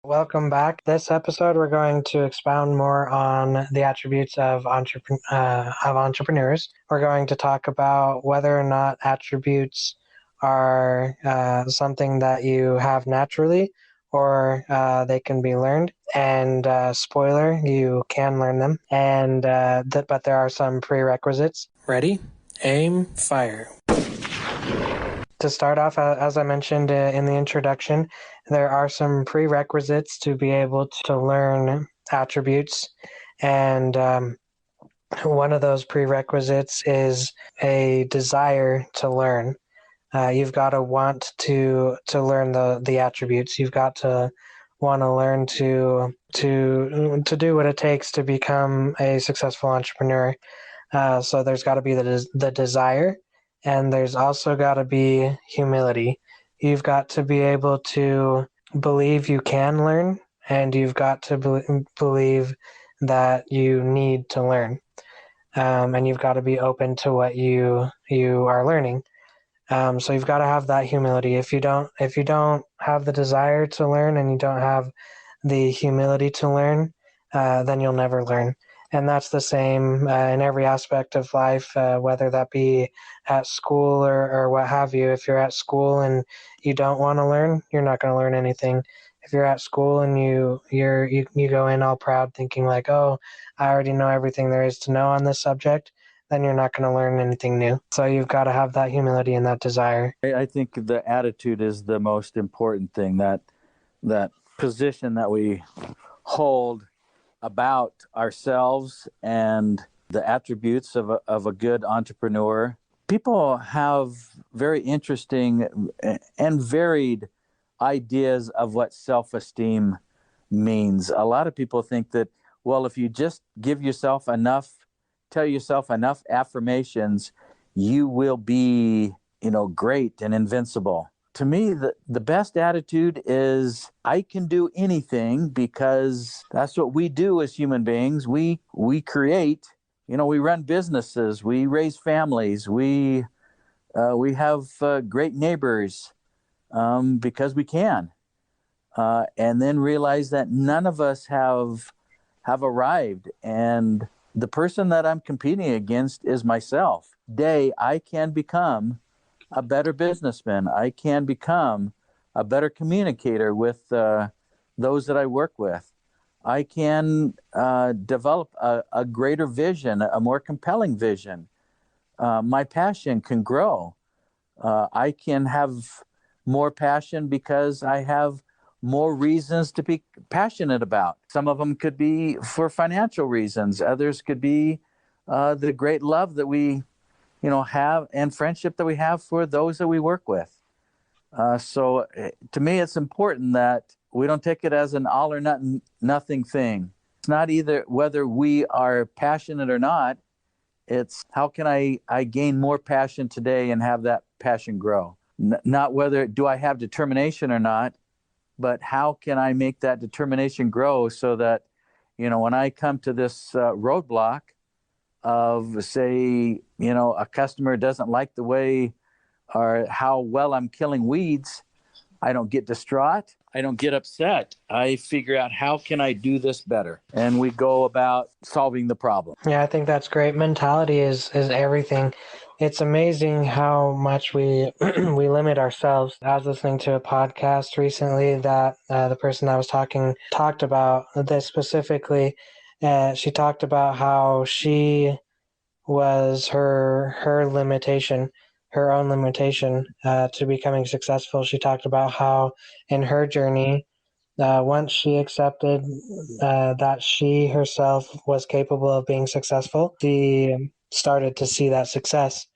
Welcome back. This episode, we're going to expound more on the attributes of entrepreneurs. We're going to talk about whether or not attributes are something that you have naturally or they can be learned. And spoiler, you can learn them. And but there are some prerequisites. Ready? Aim, fire. To start off, as I mentioned in the introduction, there are some prerequisites to be able to learn attributes. And one of those prerequisites is a desire to learn. You've got to want to learn the attributes. You've got to want to learn to do what it takes to become a successful entrepreneur. So there's got to be the desire, and there's also got to be humility. You've got to be able to believe you can learn, and you've got to believe that you need to learn. And you've got to be open to what you are learning. So you've got to have that humility. If you don't have the desire to learn and you don't have the humility to learn, then you'll never learn. And that's the same in every aspect of life, whether that be at school or what have you. If you're at school and you don't want to learn, you're not going to learn anything. If you're at school and you go in all proud thinking like, oh, I already know everything there is to know on this subject, then you're not going to learn anything new. So you've got to have that humility and that desire. I think the attitude is the most important thing, that position that we hold about ourselves and the attributes of a good entrepreneur. People have very interesting and varied ideas of what self-esteem means. A lot of people think that, well, if you just tell yourself enough affirmations, you will be, great and invincible. To me, the best attitude is I can do anything, because that's what we do as human beings. We create, we run businesses, we raise families, we have great neighbors because we can. And then realize that none of us have arrived. And the person that I'm competing against is myself. I can become a better businessman. I can become a better communicator with those that I work with. I can develop a greater vision, a more compelling vision. My passion can grow. I can have more passion because I have more reasons to be passionate about. Some of them could be for financial reasons. Others could be the great love that we have, and friendship that we have for those that we work with. So to me, it's important that we don't take it as an all or nothing thing. It's not either whether we are passionate or not. It's how can I gain more passion today and have that passion grow? Not whether do I have determination or not, but how can I make that determination grow so that, when I come to this roadblock of, say, a customer doesn't like the way or how well I'm killing weeds, I don't get distraught. I don't get upset. I figure out how can I do this better? And we go about solving the problem. Yeah, I think that's great. Mentality is everything. It's amazing how much we we limit ourselves. I was listening to a podcast recently that the person I was talked about this specifically. She talked about how she was her limitation, her own limitation to becoming successful. She talked about how in her journey, once she accepted that she herself was capable of being successful, she started to see that success.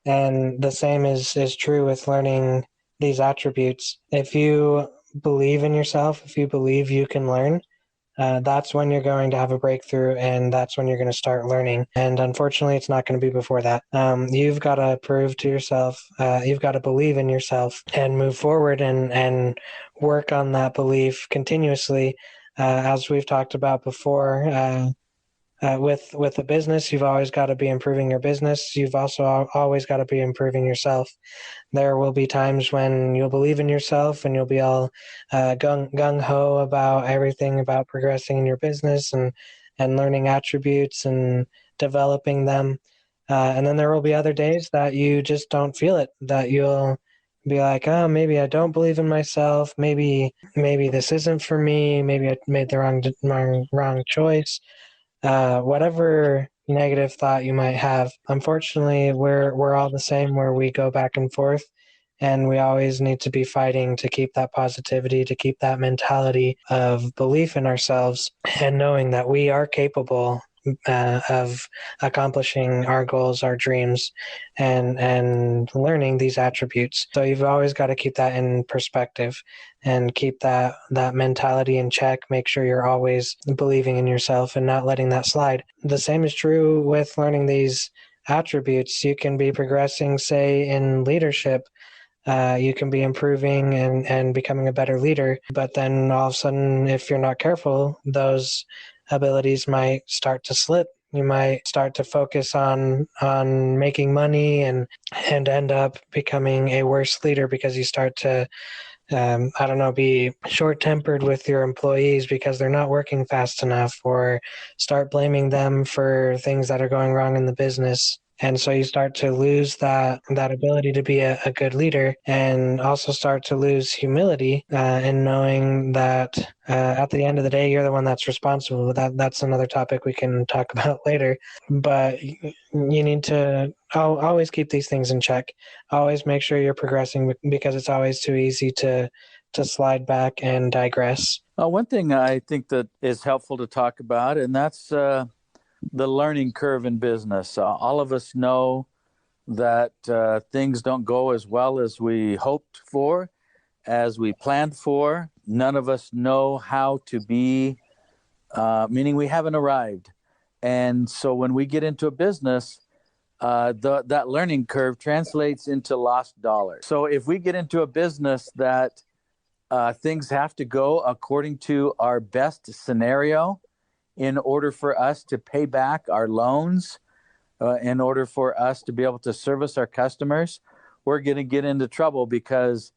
And the same is true with learning these attributes. If you believe in yourself, if you believe you can learn, that's when you're going to have a breakthrough, and that's when you're going to start learning. And unfortunately, it's not going to be before that. You've got to prove to yourself, you've got to believe in yourself and move forward and work on that belief continuously. As we've talked about before, with a business, you've always got to be improving your business. You've also always got to be improving yourself. There will be times when you'll believe in yourself and you'll be all gung ho about everything about progressing in your business and learning attributes and developing them. And then there will be other days that you just don't feel it, that you'll be like, oh, maybe I don't believe in myself. Maybe this isn't for me. Maybe I made the wrong choice. Whatever negative thought you might have. Unfortunately, we're all the same, where we go back and forth, and we always need to be fighting to keep that positivity, to keep that mentality of belief in ourselves, and knowing that we are capable of accomplishing our goals, our dreams, and learning these attributes. So you've always got to keep that in perspective and keep that mentality in check. Make sure you're always believing in yourself and not letting that slide. The same is true with learning these attributes. You can be progressing, say, in leadership. You can be improving and becoming a better leader, but then all of a sudden, if you're not careful, those abilities might start to slip. You might start to focus on making money and end up becoming a worse leader because you start to I don't know, be short tempered with your employees because they're not working fast enough, or start blaming them for things that are going wrong in the business. And so you start to lose that ability to be a good leader, and also start to lose humility in knowing that at the end of the day, you're the one that's responsible. That's another topic we can talk about later. But you need to always keep these things in check. Always make sure you're progressing, because it's always too easy to slide back and digress. One thing I think that is helpful to talk about, and that's the learning curve in business. All of us know that things don't go as well as we hoped for, as we planned for. None of us know how to be, meaning we haven't arrived. And so when we get into a business, that learning curve translates into lost dollars. So if we get into a business that things have to go according to our best scenario, in order for us to pay back our loans, in order for us to be able to service our customers, we're going to get into trouble, because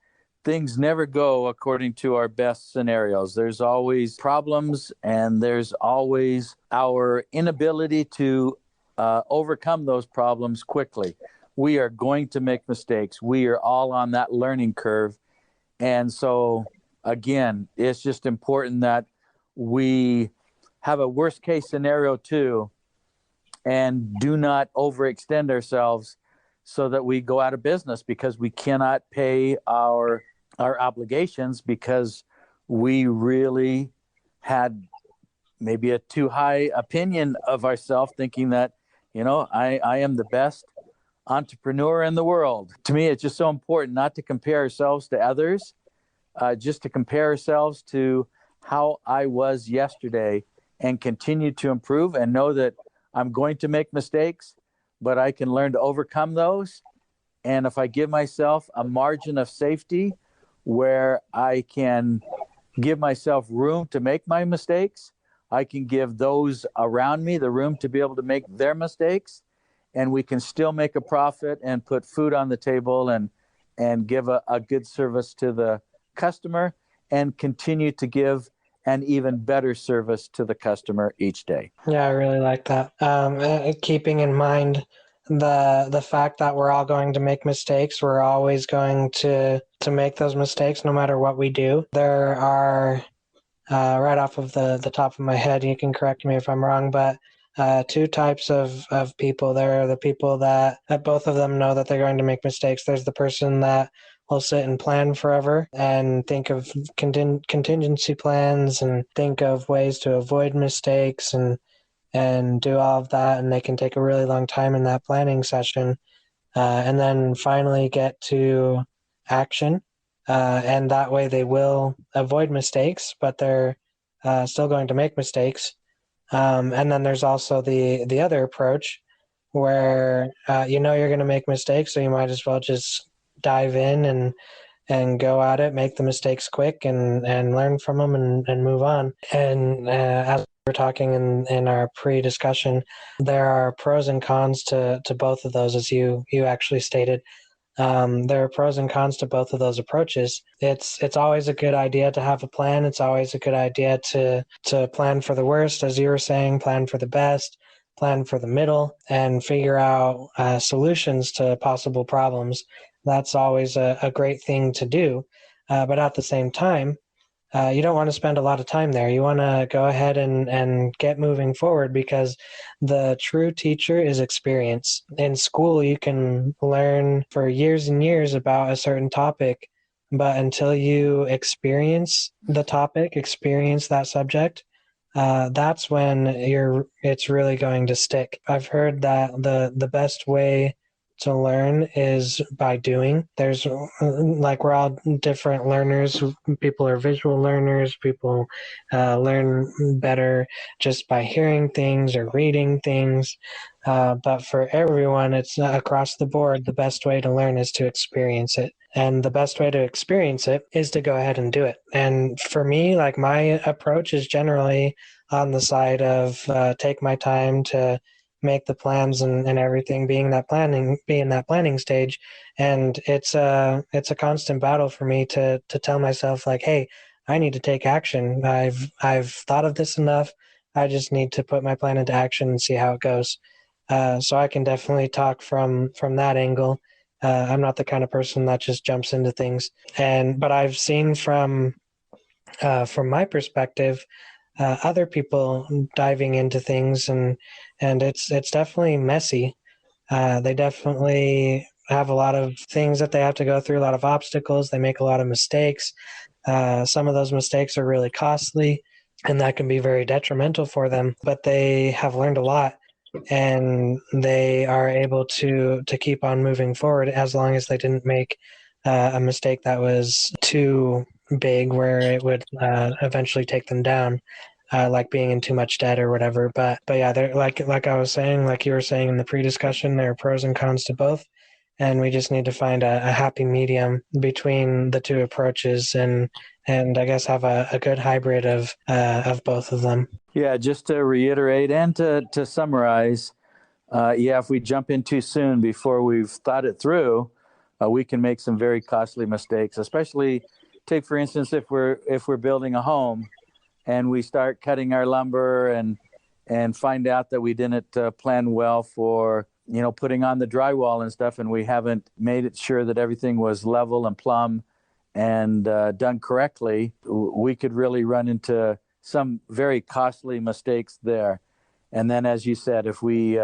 things never go according to our best scenarios. There's always problems, and there's always our inability to overcome those problems quickly. We are going to make mistakes. We are all on that learning curve. And so, again, it's just important that we have a worst case scenario too, and do not overextend ourselves so that we go out of business because we cannot pay our obligations, because we really had maybe a too high opinion of ourselves, thinking that, I am the best entrepreneur in the world. To me, it's just so important not to compare ourselves to others, just to compare ourselves to how I was yesterday, and continue to improve, and know that I'm going to make mistakes, but I can learn to overcome those. And if I give myself a margin of safety where I can give myself room to make my mistakes, I can give those around me the room to be able to make their mistakes, and we can still make a profit and put food on the table, and give a good service to the customer, and continue to give an even better service to the customer each day. Yeah, I really like that. Keeping in mind the fact that we're all going to make mistakes, we're always going to make those mistakes no matter what we do. There are, right off of the top of my head, you can correct me if I'm wrong, but two types of people. There are the people that both of them know that they're going to make mistakes. There's the person that will sit and plan forever and think of contingency plans and think of ways to avoid mistakes and do all of that, and they can take a really long time in that planning session, and then finally get to action, and that way they will avoid mistakes, but they're still going to make mistakes. And then there's also the other approach, where you're going to make mistakes, so you might as well just dive in and go at it, make the mistakes quick, and learn from them, and move on. And as we're talking in our pre-discussion, there are pros and cons to both of those, as you actually stated. There are pros and cons to both of those approaches. It's always a good idea to have a plan. It's always a good idea to plan for the worst, as you were saying, plan for the best, plan for the middle, and figure out solutions to possible problems. That's always a great thing to do. But at the same time, you don't want to spend a lot of time there. You want to go ahead and get moving forward, because the true teacher is experience. In school, you can learn for years and years about a certain topic, but until you experience the topic, experience that subject, that's when it's really going to stick. I've heard that the best way to learn is by doing. There's like, we're all different learners. People are visual learners. People learn better just by hearing things or reading things. But for everyone, it's across the board. The best way to learn is to experience it. And the best way to experience it is to go ahead and do it. And for me, like, my approach is generally on the side of take my time to make the plans and everything, being that planning stage. And it's a constant battle for me to tell myself, like, hey, I need to take action. I've thought of this enough. I just need to put my plan into action and see how it goes. So I can definitely talk from that angle. I'm not the kind of person that just jumps into things. But I've seen from my perspective, other people diving into things, and it's definitely messy. They definitely have a lot of things that they have to go through, a lot of obstacles. They make a lot of mistakes. Some of those mistakes are really costly, and that can be very detrimental for them. But they have learned a lot, and they are able to keep on moving forward, as long as they didn't make a mistake that was too big where it would eventually take them down, like being in too much debt or whatever. But yeah, they're like I was saying, like you were saying in the pre-discussion, there are pros and cons to both, and we just need to find a happy medium between the two approaches, and I guess have a good hybrid of both of them. Yeah, just to reiterate and to summarize, if we jump in too soon before we've thought it through, we can make some very costly mistakes. Especially, take for instance, if we're building a home, and we start cutting our lumber and find out that we didn't plan well for putting on the drywall and stuff, and we haven't made it sure that everything was level and plumb and done correctly, we could really run into some very costly mistakes there. And then, as you said, if we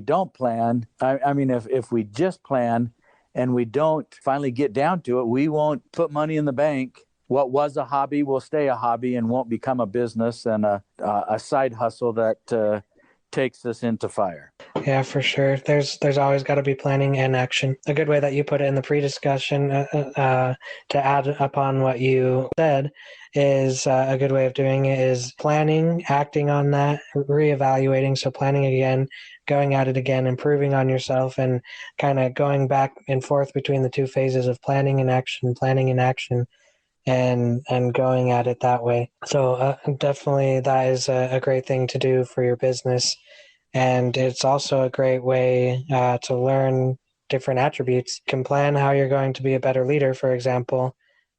don't plan, if we just plan and we don't finally get down to it, we won't put money in the bank. What was a hobby will stay a hobby and won't become a business and a side hustle that takes us into fire. Yeah, for sure. There's always got to be planning and action. A good way that you put it in the pre-discussion, to add upon what you said, is a good way of doing it is planning, acting on that, reevaluating. So planning again, going at it again, improving on yourself, and kind of going back and forth between the two phases of planning and action, and going at it that way. So definitely that is a great thing to do for your business. And it's also a great way to learn different attributes. You can plan how you're going to be a better leader, for example,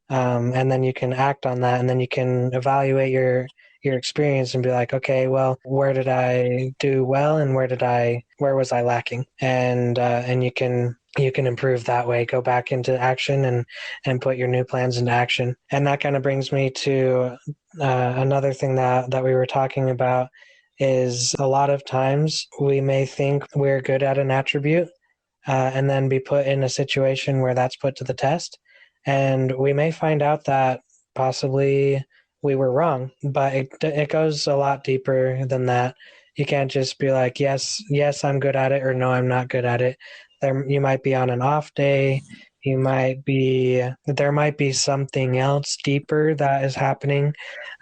and then you can act on that, and then you can evaluate your experience and be like, okay, well, where did I do well, and where was I lacking? And you can improve that way. Go back into action and put your new plans into action. And that kind of brings me to another thing that we were talking about. Is a lot of times we may think we're good at an attribute, and then be put in a situation where that's put to the test. And we may find out that possibly we were wrong, but it goes a lot deeper than that. You can't just be like, yes, I'm good at it, or no, I'm not good at it. You might be on an off day. There might be something else deeper that is happening.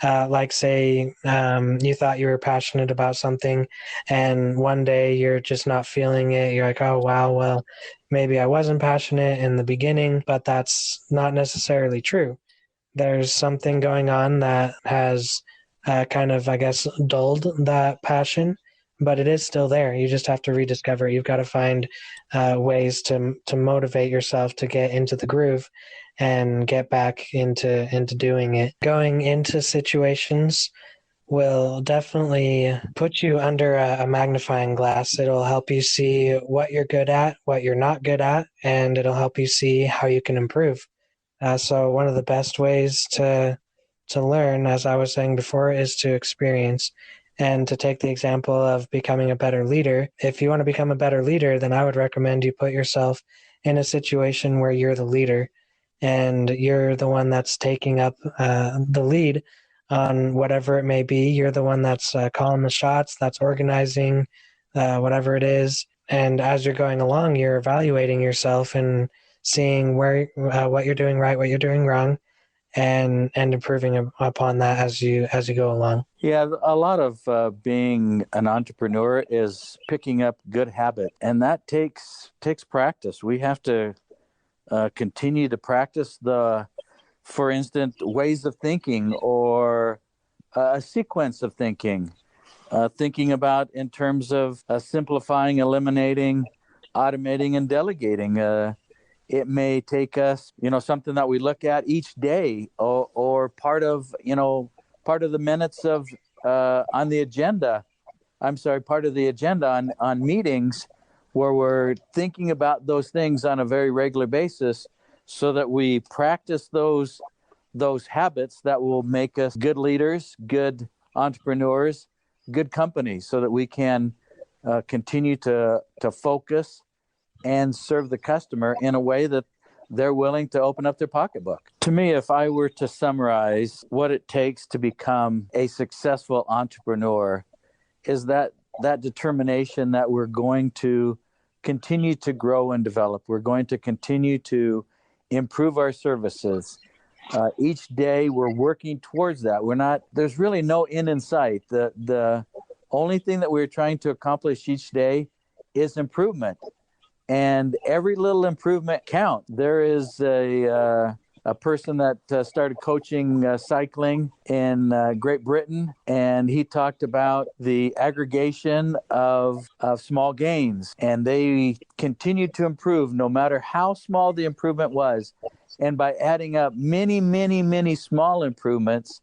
Like, say, you thought you were passionate about something, and one day you're just not feeling it. You're like, oh, wow, well, maybe I wasn't passionate in the beginning, but that's not necessarily true. There's something going on that has kind of, I guess, dulled that passion, but it is still there. You just have to rediscover it. You've got to find ways to motivate yourself to get into the groove and get back into doing it. Going into situations will definitely put you under a magnifying glass. It'll help you see what you're good at, what you're not good at, and it'll help you see how you can improve. So one of the best ways to learn, as I was saying before, is to experience. And to take the example of becoming a better leader, if you want to become a better leader, then I would recommend you put yourself in a situation where you're the leader and you're the one that's taking up the lead on whatever it may be. You're the one that's calling the shots, that's organizing whatever it is. And as you're going along, you're evaluating yourself and seeing where what you're doing right, what you're doing wrong, and improving upon that as you go along. Yeah, a lot of being an entrepreneur is picking up good habit, and that takes practice. We have to continue to practice for instance, ways of thinking or a sequence of thinking. Thinking about in terms of simplifying, eliminating, automating, and delegating. It may take us, something that we look at each day, or part of the minutes of on the agenda. I'm sorry, part of the agenda on meetings, where we're thinking about those things on a very regular basis, so that we practice those habits that will make us good leaders, good entrepreneurs, good companies, so that we can continue to focus and serve the customer in a way that they're willing to open up their pocketbook. To me, if I were to summarize what it takes to become a successful entrepreneur, is that determination that we're going to continue to grow and develop. We're going to continue to improve our services. Each day we're working towards that. There's really no end in sight. The only thing that we're trying to accomplish each day is improvement. And every little improvement counts. There is a person that started coaching cycling in Great Britain, and he talked about the aggregation of small gains, and they continued to improve no matter how small the improvement was. And by adding up many, many, many small improvements,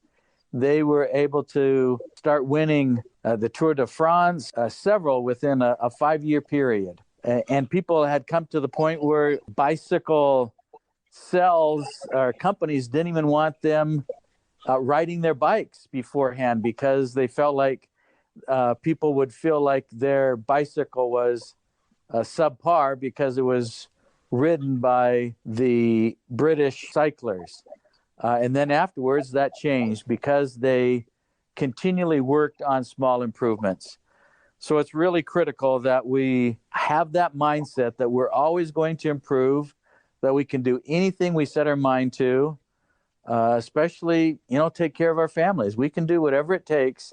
they were able to start winning the Tour de France, several within a 5-year period. And people had come to the point where bicycle sales or companies didn't even want them riding their bikes beforehand, because they felt like people would feel like their bicycle was subpar because it was ridden by the British cyclers. And then afterwards that changed because they continually worked on small improvements. So it's really critical that we have that mindset that we're always going to improve, that we can do anything we set our mind to, especially, take care of our families. We can do whatever it takes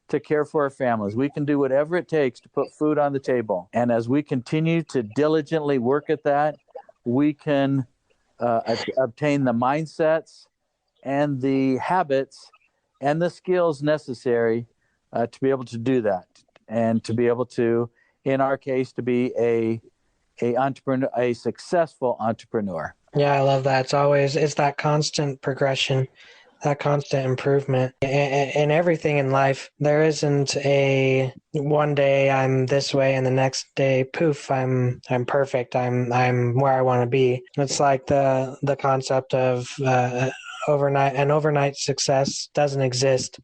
to care for our families. We can do whatever it takes to put food on the table. And as we continue to diligently work at that, we can obtain the mindsets and the habits and the skills necessary to be able to do that, and to be able to, in our case, to be a entrepreneur, a successful entrepreneur. Yeah, I love that. It's that constant progression, that constant improvement in everything in life. There isn't a one day I'm this way and the next day, poof, I'm perfect. I'm where I want to be. It's like the concept of overnight success doesn't exist.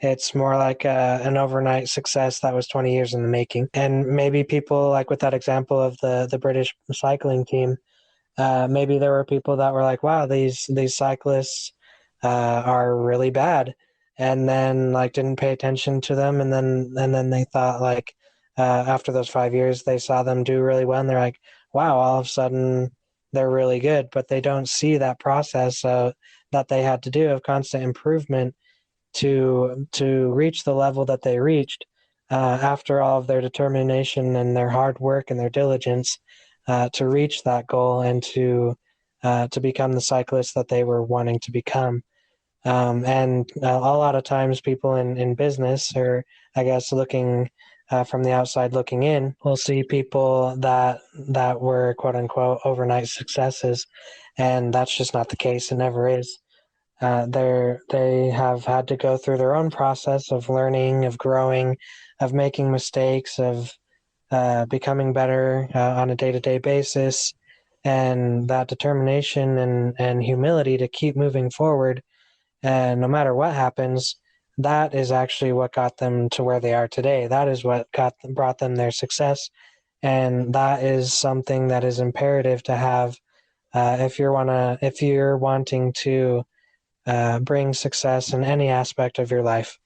It's more like an overnight success that was 20 years in the making. And maybe people, like with that example of the British cycling team, maybe there were people that were like, wow, these cyclists are really bad, and then like didn't pay attention to them, and then they thought like after those 5 years they saw them do really well, and they're like, wow, all of a sudden they're really good. But they don't see that process that they had to do of constant improvement to reach the level that they reached after all of their determination and their hard work and their diligence to reach that goal and to become the cyclist that they were wanting to become. And a lot of times people in business, or I guess looking from the outside looking in, will see people that were quote unquote overnight successes, and that's just not the case. It never is. They have had to go through their own process of learning, of growing, of making mistakes, of becoming better on a day-to-day basis, and that determination and humility to keep moving forward, and no matter what happens, that is actually what got them to where they are today. That is what brought them their success, and that is something that is imperative to have if you're wanting to bring success in any aspect of your life.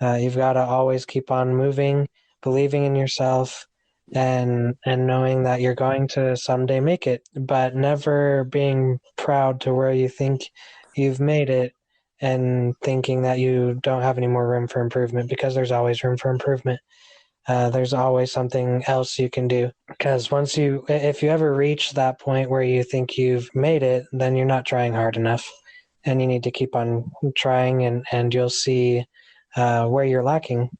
You've got to always keep on moving, believing in yourself, and knowing that you're going to someday make it, but never being proud to where you think you've made it and thinking that you don't have any more room for improvement, because there's always room for improvement. There's always something else you can do, because if you ever reach that point where you think you've made it, then you're not trying hard enough, and you need to keep on trying, and you'll see where you're lacking,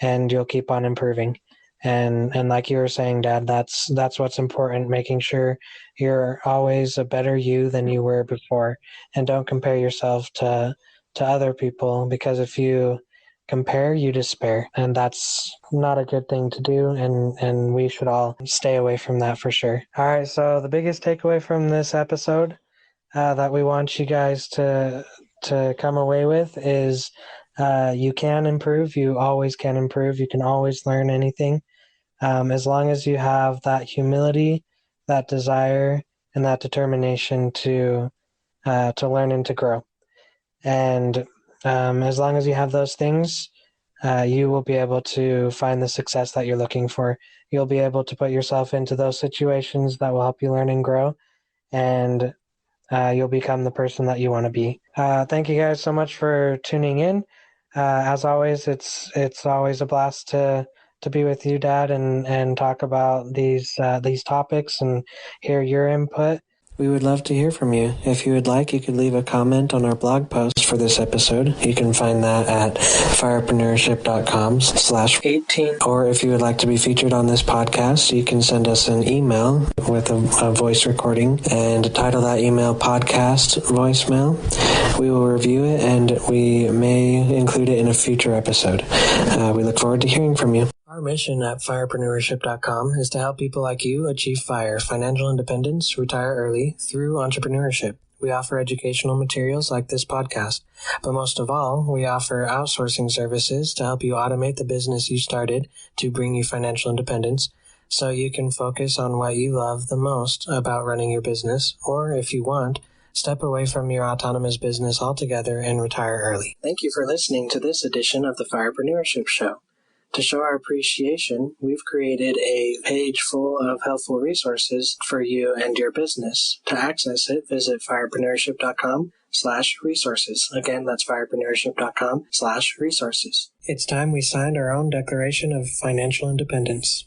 and you'll keep on improving. And like you were saying, Dad, that's what's important, making sure you're always a better you than you were before, and don't compare yourself to other people, because if you compare, you despair, and that's not a good thing to do, and we should all stay away from that for sure. All right, so the biggest takeaway from this episode that we want you guys to come away with is you can improve. You always can improve. You can always learn anything, as long as you have that humility, that desire, and that determination to learn and to grow. And as long as you have those things, you will be able to find the success that you're looking for. You'll be able to put yourself into those situations that will help you learn and grow, and you'll become the person that you want to be. Thank you guys so much for tuning in. As always, it's always a blast to be with you, Dad, and talk about these topics and hear your input. We would love to hear from you. If you would like, you could leave a comment on our blog post for this episode. You can find that at firepreneurship.com/18. Or if you would like to be featured on this podcast, you can send us an email with a voice recording and title that email Podcast Voicemail. We will review it, and we may include it in a future episode. We look forward to hearing from you. Our mission at firepreneurship.com is to help people like you achieve FIRE, financial independence, retire early, through entrepreneurship. We offer educational materials like this podcast, but most of all, we offer outsourcing services to help you automate the business you started to bring you financial independence, so you can focus on what you love the most about running your business, or if you want, step away from your autonomous business altogether and retire early. Thank you for listening to this edition of the Firepreneurship Show. To show our appreciation, we've created a page full of helpful resources for you and your business. To access it, visit firepreneurship.com/resources. Again, that's firepreneurship.com/resources. It's time we signed our own Declaration of Financial Independence.